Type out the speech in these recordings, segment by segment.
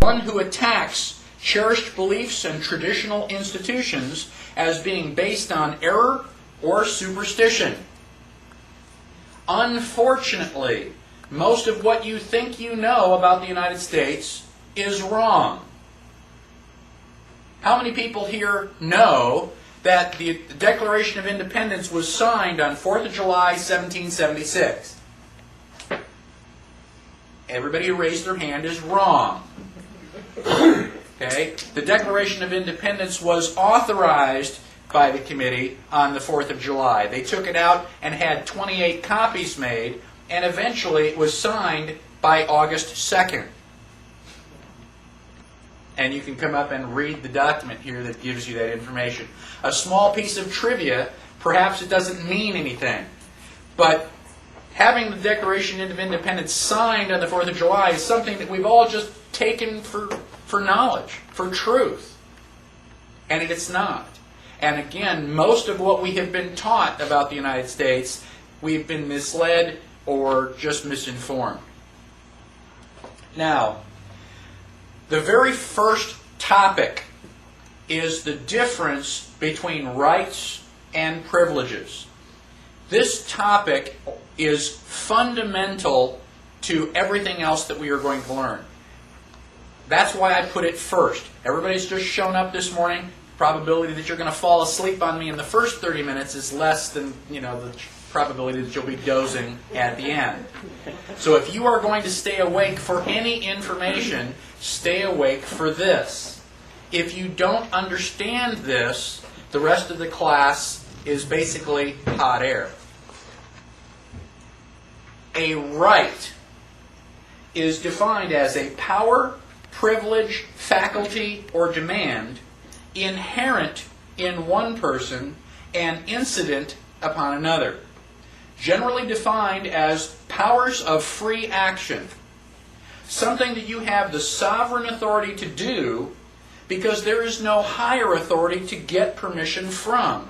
one who attacks cherished beliefs and traditional institutions as being based on error or superstition. Unfortunately, most of what you think you know about the United States is wrong. How many people here know that the Declaration of Independence was signed on 4th of July, 1776? Everybody who raised their hand is wrong. Okay? The Declaration of Independence was authorized by the committee on the 4th of July. They took it out and had 28 copies made, and eventually it was signed by August 2nd. And you can come up and read the document here that gives you that information. A small piece of trivia, perhaps it doesn't mean anything, but having the Declaration of Independence signed on the 4th of July is something that we've all just taken for knowledge, for truth. And it's not. And again, most of what we have been taught about the United States, we've been misled or just misinformed. Now, the very first topic is the difference between rights and privileges. This topic is fundamental to everything else that we are going to learn. That's why I put it first. Everybody's just shown up this morning. Probability that you're going to fall asleep on me in the first 30 minutes is less than, the probability that you'll be dozing at the end. So if you are going to stay awake for any information, stay awake for this. If you don't understand this, the rest of the class is basically hot air. A right is defined as a power, privilege, faculty, or demand inherent in one person and incident upon another. Generally defined as powers of free action. Something that you have the sovereign authority to do because there is no higher authority to get permission from.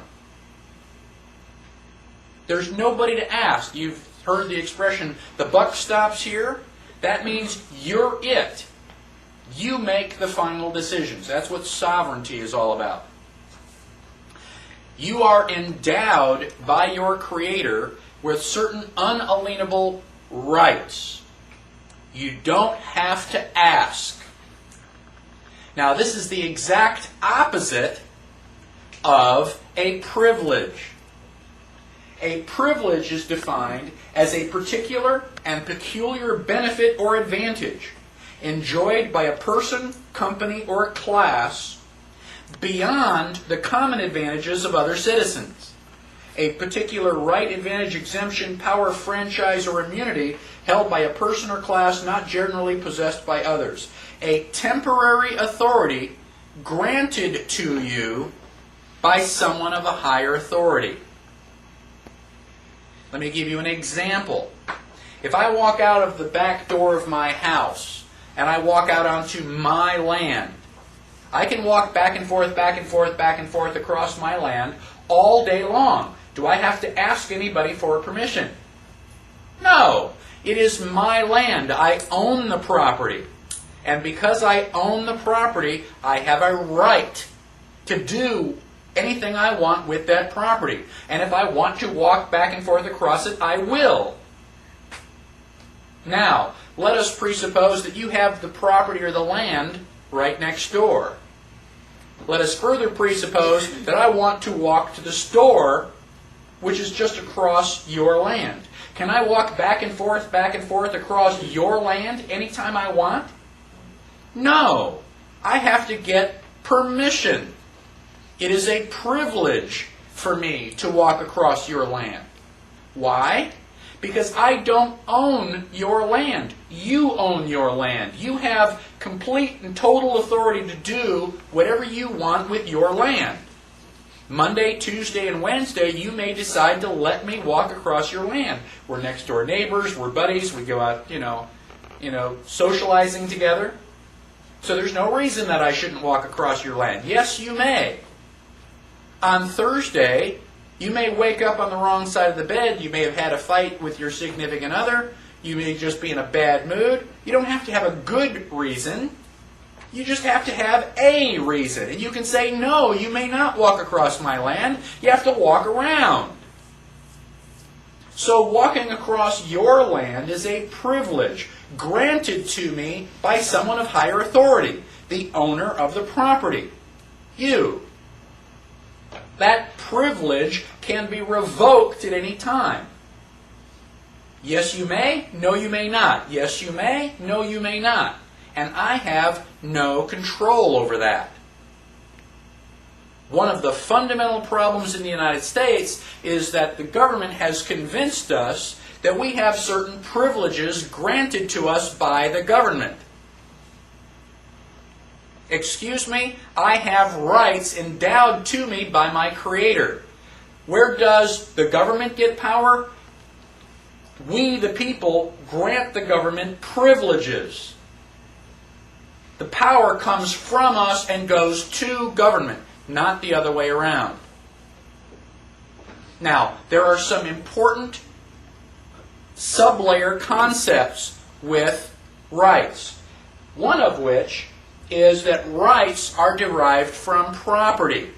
There's nobody to ask. You've heard the expression, the buck stops here. That means you're it. You make the final decisions. That's what sovereignty is all about. You are endowed by your Creator with certain unalienable rights. You don't have to ask. Now, this is the exact opposite of a privilege. A privilege is defined as a particular and peculiar benefit or advantage enjoyed by a person, company, or class beyond the common advantages of other citizens. A particular right, advantage, exemption, power, franchise, or immunity held by a person or class not generally possessed by others. A temporary authority granted to you by someone of a higher authority. Let me give you an example. If I walk out of the back door of my house and I walk out onto my land, I can walk back and forth, back and forth, back and forth across my land all day long. Do I have to ask anybody for permission? No. It is my land. I own the property. And because I own the property, I have a right to do anything I want with that property. And if I want to walk back and forth across it, I will. Now, let us presuppose that you have the property or the land right next door. Let us further presuppose that I want to walk to the store, which is just across your land. Can I walk back and forth across your land anytime I want? No. I have to get permission. It is a privilege for me to walk across your land. Why? Because I don't own your land. You own your land. You have complete and total authority to do whatever you want with your land. Monday, Tuesday, and Wednesday, you may decide to let me walk across your land. We're next door neighbors, we're buddies, we go out, socializing together. So there's no reason that I shouldn't walk across your land. Yes, you may. On Thursday, you may wake up on the wrong side of the bed. You may have had a fight with your significant other. You may just be in a bad mood. You don't have to have a good reason. You just have to have a reason. And you can say, no, you may not walk across my land. You have to walk around. So walking across your land is a privilege granted to me by someone of higher authority, the owner of the property, you. That privilege can be revoked at any time. Yes, you may. No, you may not. Yes, you may. No, you may not. And I have no control over that. One of the fundamental problems in the United States is that the government has convinced us that we have certain privileges granted to us by the government. Excuse me, I have rights endowed to me by my Creator. Where does the government get power? We, the people, grant the government privileges. The power comes from us and goes to government, not the other way around. Now, there are some important sub-layer concepts with rights. One of which is that rights are derived from property.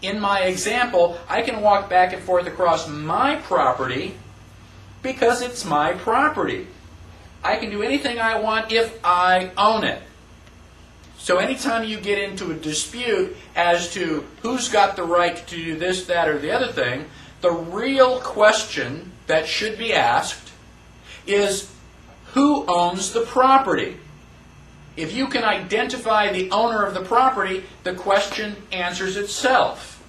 In my example, I can walk back and forth across my property because it's my property. I can do anything I want if I own it. So anytime you get into a dispute as to who's got the right to do this, that, or the other thing, the real question that should be asked is, who owns the property? If you can identify the owner of the property, the question answers itself.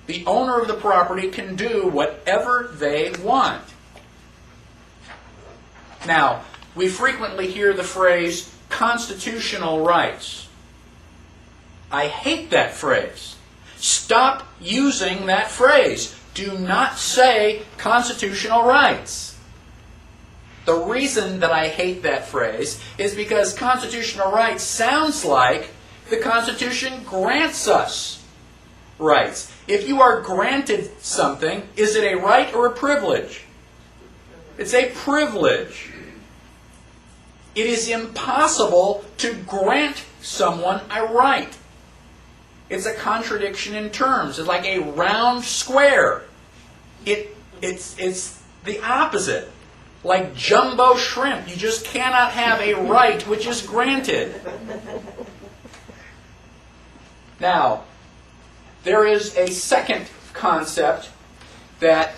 The owner of the property can do whatever they want. Now, we frequently hear the phrase, constitutional rights. I hate that phrase. Stop using that phrase. Do not say constitutional rights. The reason that I hate that phrase is because constitutional rights sounds like the Constitution grants us rights. If you are granted something, is it a right or a privilege? It's a privilege. It is impossible to grant someone a right. It's a contradiction in terms. It's like a round square. It's the opposite. Like jumbo shrimp. You just cannot have a right which is granted. Now, there is a second concept that,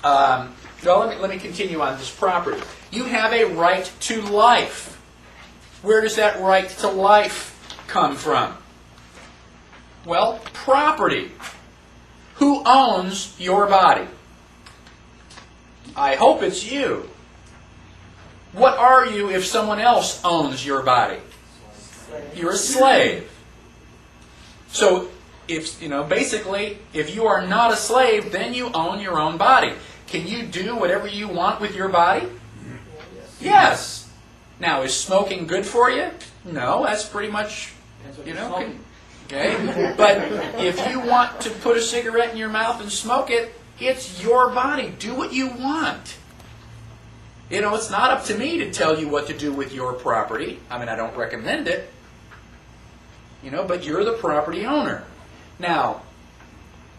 let me continue on this property. You have a right to life. Where does that right to life come from? Well, property. Who owns your body? I hope it's you. What are you if someone else owns your body? You're a slave. So, basically, if you are not a slave, then you own your own body. Can you do whatever you want with your body? Yes. Now, is smoking good for you? No, that's pretty much, okay. But if you want to put a cigarette in your mouth and smoke it, it's your body. Do what you want. It's not up to me to tell you what to do with your property. I don't recommend it. But you're the property owner. Now,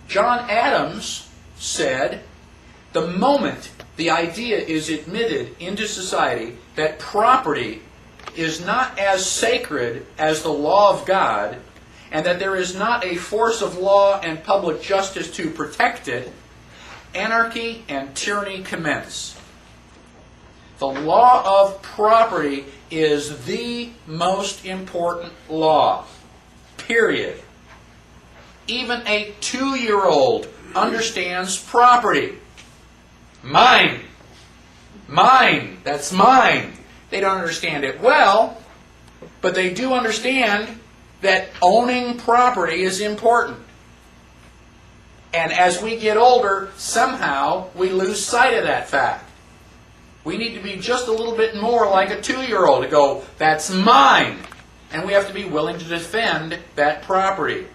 John Adams said, the moment the idea is admitted into society that property is not as sacred as the law of God, and that there is not a force of law and public justice to protect it, anarchy and tyranny commence. The law of property is the most important law. Period. Even a 2-year-old understands property. Mine. Mine. That's mine. They don't understand it well, but they do understand that owning property is important. And as we get older, somehow we lose sight of that fact. We need to be just a little bit more like a 2-year-old to go, that's mine. And we have to be willing to defend that property.